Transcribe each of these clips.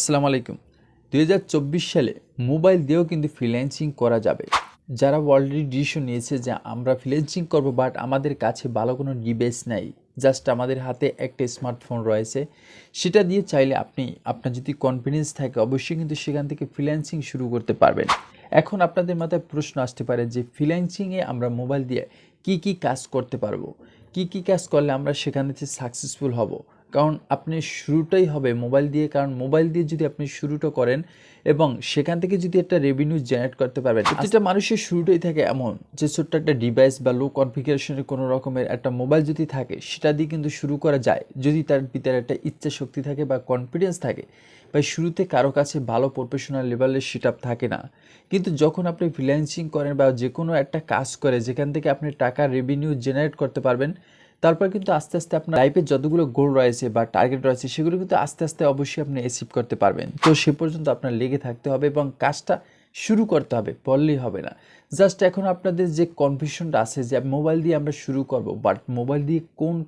আসসালামু আলাইকুম। 2024 সালে মোবাইল দিয়েও কিন্তু ফ্রিল্যান্সিং করা যাবে। যারা অলরেডি ডিসিশন নিয়েছে যে আমরা ফ্রিল্যান্সিং করব, বাট আমাদের কাছে ভালো কোনো ডিভাইস নাই, জাস্ট আমাদের হাতে একটা স্মার্টফোন রয়েছে, সেটা দিয়ে চাইলে আপনি আপনার যদি কনফিডেন্স থাকে অবশ্যই কিন্তু সেখান থেকে ফ্রিল্যান্সিং শুরু করতে পারবেন। এখন আপনাদের মাথায় প্রশ্ন আসতে পারে যে ফ্রিল্যান্সিংয়ে আমরা মোবাইল দিয়ে কি কাজ করতে পারবো, কি কাজ করলে আমরা সেখান থেকে সাকসেসফুল হব। কারণ আপনি শুরুটাই হবে মোবাইল দিয়ে, কারণ মোবাইল দিয়ে যদি আপনি শুরুটা করেন এবং সেখান থেকে যদি একটা রেভিনিউ জেনারেট করতে পারবেন। প্রতিটা মানুষের শুরুটাই থাকে এমন যে ছোট্ট একটা ডিভাইস বা লো কনফিগারেশনের কোনো রকমের একটা মোবাইল যদি থাকে সেটা দিয়ে কিন্তু শুরু করা যায়, যদি তার ভিতরে একটা ইচ্ছা শক্তি থাকে বা কনফিডেন্স থাকে, বা শুরুতে কারো কাছে ভালো প্রফেশনাল লেভেলের সেট আপ থাকে না। কিন্তু যখন আপনি ফ্রিল্যান্সিং করেন বা যে কোনো একটা কাজ করে যেখান থেকে আপনি টাকা রেভিনিউ জেনারেট করতে পারবেন, তারপর কিন্তু আস্তে আস্তে আপনার লাইফের যতগুলো গোল রয়েছে বা টার্গেট রয়েছে সেগুলো কিন্তু আস্তে আস্তে অবশ্যই আপনি অ্যাচিভ করতে পারবেন। তো সে পর্যন্ত আপনার লেগে থাকতে হবে এবং কাজটা শুরু করতে হবে, বললেই হবে না। জাস্ট এখন আপনাদের যে কনফিউশনটা আছে যে মোবাইল দিয়ে আমরা শুরু করব, বাট মোবাইল দিয়ে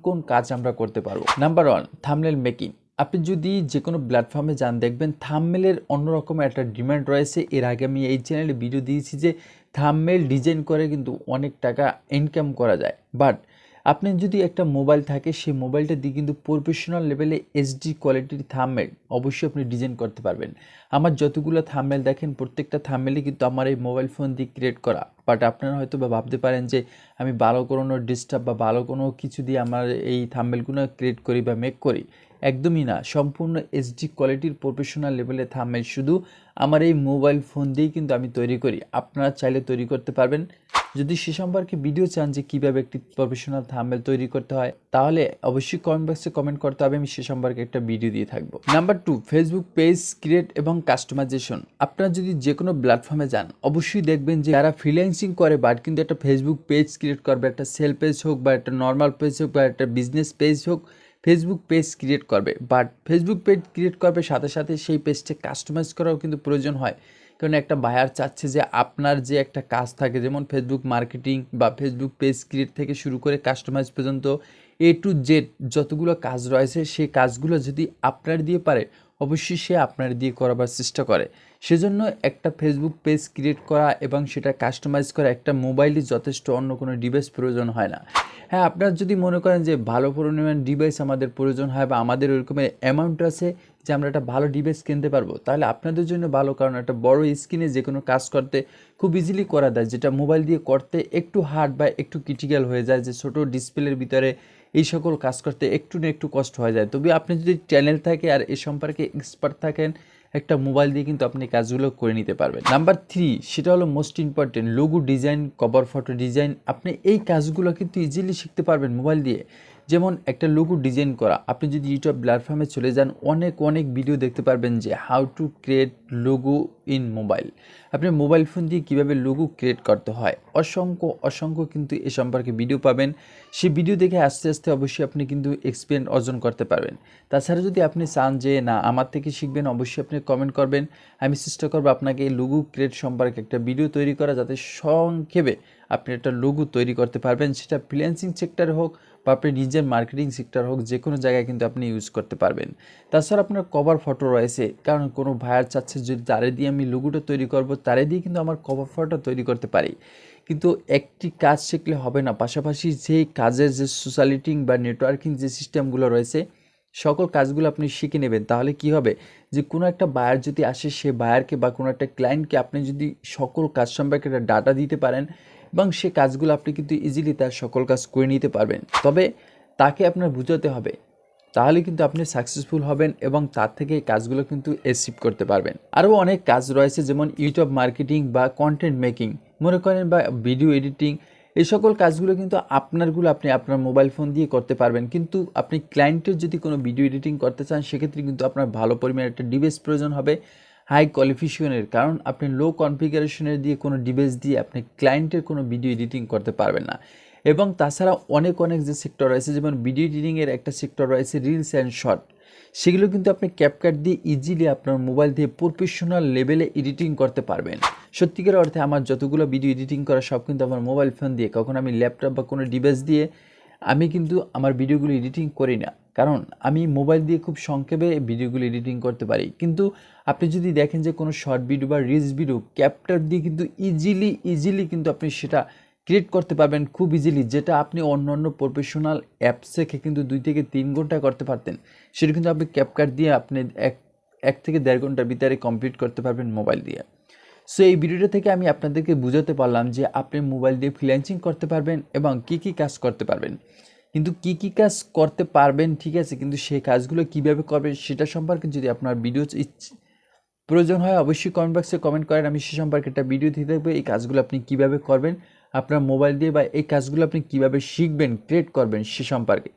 কোন কাজ আমরা করতে পারবো। Number 1, thumbnail making. আপনি যদি যে কোনো প্ল্যাটফর্মে যান দেখবেন থাম্বনেলের অন্যরকম একটা ডিমান্ড রয়েছে। এর আগে আমি এই চ্যানেলে ভিডিও দিয়েছি যে থাম্বনেল ডিজাইন করে কিন্তু অনেক টাকা ইনকাম করা যায়। বাট আপনি যদি একটা মোবাইল থাকে সেই মোবাইলটা দিয়ে কিন্তু প্রফেশনাল লেভেলে এইচডি কোয়ালিটির থাম্বনেল অবশ্যই আপনি ডিজাইন করতে পারবেন। আমার যতগুলো থাম্বনেল দেখেন প্রত্যেকটা থাম্বনেলই কিন্তু আমার এই মোবাইল ফোন দিয়ে ক্রিয়েট করা। বাট আপনারা হয়তো বা ভাবতে পারেন যে আমি ভালো কোনো ডিস্টার্ব বা ভালো কোনো কিছু দিয়ে আমার এই থাম্বনেলগুলো ক্রিয়েট করি বা মেক করি। একদমই না, সম্পূর্ণ এইচডি কোয়ালিটির প্রফেশনাল লেভেলে থাম্বনেল শুধু আমার এই মোবাইল ফোন দিয়েই কিন্তু আমি তৈরি করি। আপনারা চাইলে তৈরি করতে পারবেন। যদি সে সম্পর্কে ভিডিও চান যে কীভাবে একটি প্রফেশনাল থাম্বনেল তৈরি করতে হয়, তাহলে অবশ্যই কমেন্ট বক্সে কমেন্ট করতে হবে, আমি সে সম্পর্কে একটা ভিডিও দিয়ে থাকবো। নাম্বার 2, ফেসবুক পেজ ক্রিয়েট এবং কাস্টমাইজেশন। আপনারা যদি যে কোনো প্ল্যাটফর্মে যান অবশ্যই দেখবেন যে যারা ফ্রিল্যান্সিং করে বাট কিন্তু একটা ফেসবুক পেজ ক্রিয়েট করবে, একটা সেল পেজ হোক বা একটা নর্মাল পেজ হোক বা একটা বিজনেস পেজ হোক, ফেসবুক পেজ ক্রিয়েট করবে। বাট ফেসবুক পেজ ক্রিয়েট করবে সাথে সাথে সেই পেজটা কাস্টমাইজ করাও কিন্তু প্রয়োজন হয়। কারণ একটা বায়ার চাচ্ছে যে আপনার যে একটা কাজ থাকে, যেমন ফেসবুক মার্কেটিং বা ফেসবুক পেজ ক্রিয়েট থেকে শুরু করে কাস্টমাইজ পর্যন্ত A to Z যতগুলো কাজ রয়েছে সেই কাজগুলো যদি আপনার দিয়ে পারে অবশ্যই সে আপনার দিয়ে করাবার চেষ্টা করে। সেজন্য একটা ফেসবুক পেজ ক্রিয়েট করা এবং সেটা কাস্টমাইজ করা একটা মোবাইলই যথেষ্ট, অন্য কোনো ডিভাইস প্রয়োজন হয় না। হ্যাঁ, আপনারা যদি মনে করেন যে ভালো পরিমাণ ডিভাইস আমাদের প্রয়োজন হয় বা আমাদের ওইরকমের অ্যামাউন্ট আছে যে আমরা একটা ভালো ডিভাইস কিনতে পারবো, তাহলে আপনাদের জন্য ভালো। কারণ একটা বড় স্ক্রিনে যে কোনো কাজ করতে খুব ইজিলি করা যায়, যেটা মোবাইল দিয়ে করতে একটু হার্ড বা একটু ক্রিটিক্যাল হয়ে যায়, যে ছোটো ডিসপ্লের ভিতরে এই সকল কাজ করতে একটু না একটু কষ্ট হয়ে যায়। তবে আপনি যদি চ্যানেল থাকে আর এ সম্পর্কে এক্সপার্ট থাকেন, একটা মোবাইল দিয়ে কিন্তু আপনি কাজগুলো করে নিতে পারবেন। নাম্বার 3, সেটা হলো most important, logo design, cover photo design. আপনি এই কাজগুলো কিন্তু ইজিলি শিখতে পারবেন মোবাইল দিয়ে। যেমন একটা লোগো ডিজাইন করা, আপনি যদি ইউটিউব প্ল্যাটফর্মে চলে যান অনেক ভিডিও দেখতে পারবেন যে how to create logo in mobile. আপনি মোবাইল ফোন দিয়ে কীভাবে লোগো ক্রিয়েট করতে হয় অসংখ্য কিন্তু এ সম্পর্কে ভিডিও পাবেন। সেই ভিডিও দেখে আস্তে আস্তে অবশ্যই আপনি কিন্তু এক্সপিরিয়েন্স অর্জন করতে পারবেন। তাছাড়া যদি আপনি চান যে না আমার থেকে শিখবেন, অবশ্যই আপনি কমেন্ট করবেন, আমি চেষ্টা করবো আপনাকে লোগো ক্রিয়েট সম্পর্কে একটা ভিডিও তৈরি করা, যাতে সংক্ষেপে আপনি একটা লোগো তৈরি করতে পারবেন। সেটা ফ্রিল্যান্সিং সেক্টরে হোক বা আপনি নিজের মার্কেটিং সেক্টর হোক, যে কোনো জায়গায় কিন্তু আপনি ইউজ করতে পারবেন। তাছাড়া আপনার কভার ফটো রয়েছে, কারণ কোনো ভাইয়ার চাচ্ছে যদি তারে দিয়ে আমি লোগোটা তৈরি করব, তারে দিয়ে কিন্তু আমার কভার ফটো তৈরি করতে পারি। কিন্তু একটি কাজ শিখলে হবে না, পাশাপাশি যেই কাজের যে সোশ্যালিটিং বা নেটওয়ার্কিং যে সিস্টেমগুলো রয়েছে সকল কাজগুলো আপনি শিখে নেবেন। তাহলে কি হবে যে কোনো একটা বায়ার যদি আসে, সে বায়ারকে বা কোনো একটা ক্লায়েন্টকে আপনি যদি সকল কাজ সম্পর্কে একটা ডাটা দিতে পারেন এবং সে কাজগুলো আপনি কিন্তু ইজিলি তার সকল কাজ করে নিতে পারবেন। তবে তাকে আপনার বুঝাতে হবে, তাহলে কিন্তু আপনি সাকসেসফুল হবেন এবং তার থেকে এই কাজগুলো কিন্তু অ্যাচিভ করতে পারবেন। আরও অনেক কাজ রয়েছে, যেমন ইউটিউব মার্কেটিং বা কন্টেন্ট মেকিং মনে করেন, বা ভিডিও এডিটিং। এই সকল কাজগুলো কিন্তু আপনি আপনার মোবাইল ফোন দিয়ে করতে পারবেন। কিন্তু আপনি ক্লায়েন্টের যদি কোনো ভিডিও এডিটিং করতে চান সেক্ষেত্রে কিন্তু আপনার ভালো পরিমাণে একটা ডিভাইস প্রয়োজন হবে, হাই কোয়ালিফিকেশনের। কারণ আপনি লো কনফিগারেশনের দিয়ে কোনো ডিভাইস দিয়ে আপনি ক্লায়েন্টের কোনো ভিডিও এডিটিং করতে পারবেন না। এবং তাছাড়া অনেক যে সেক্টর রয়েছে, যেমন ভিডিও এডিটিংয়ের একটা সেক্টর রয়েছে রিলস অ্যান্ড শর্ট, সেগুলো কিন্তু আপনি ক্যাপকাট দিয়ে ইজিলি আপনার মোবাইল দিয়ে প্রফেশনাল লেভেলে এডিটিং করতে পারবেন। সত্যিকার অর্থে আমার যতগুলো ভিডিও এডিটিং করা সব কিন্তু আমার মোবাইল ফোন দিয়ে, কখন আমি ল্যাপটপ বা কোনো ডিভাইস দিয়ে আমি কিন্তু আমার ভিডিওগুলো এডিটিং করি না। কারণ আমি মোবাইল দিয়ে খুব সংক্ষেপে ভিডিওগুলো এডিটিং করতে পারি, কিন্তু আপনি যদি দেখেন যে কোনো শর্ট ভিডিও বা রিলস ভিডিও ক্যাপকাট দিয়ে কিন্তু ইজিলি কিন্তু আপনি সেটা ক্রিয়েট করতে পারবেন খুব ইজিলি, যেটা আপনি অন্য প্রফেশনাল অ্যাপস থেকে কিন্তু 2 থেকে 3 ঘন্টা করতে পারতেন, সেটা কিন্তু আপনি ক্যাপকাট দিয়ে আপনি এক থেকে 1.5 ঘন্টার ভিতরে কমপ্লিট করতে পারবেন মোবাইল দিয়ে। সো এই ভিডিওটা থেকে আমি আপনাদেরকে বুঝাতে পারলাম যে আপনি মোবাইল দিয়ে ফ্রিল্যান্সিং করতে পারবেন এবং কি কাজ করতে পারবেন। কিন্তু কি কাজ করতে পারবেন ঠিক আছে, কিন্তু সেই কাজগুলো কিভাবে করবেন সেটা সম্পর্কে যদি আপনার ভিডিও প্রয়োজন হয় অবশ্যই কমেন্ট বক্সে কমেন্ট করেন, আমি সে সম্পর্কে একটা ভিডিও দিয়ে থাকবো। এই কাজগুলো আপনি কিভাবে করবেন আপনার মোবাইল দিয়ে, বা এই কাজগুলো আপনি কিভাবে শিখবেন, ক্রিয়েট করবেন সে সম্পর্কে।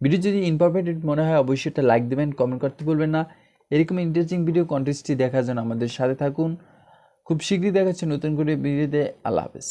ভিডিও যদি ইনফরমেটিভ মনে হয় অবশ্যই একটা লাইক দেবেন, কমেন্ট করতে ভুলবেন না। এরকম ইন্টারেস্টিং ভিডিও কন্টেন্টটি দেখার জন্য আমাদের সাথে থাকুন। খুব শীঘ্রই দেখাচ্ছে নতুন করে ভিডিওতে। আল্লাহ হাফেজ।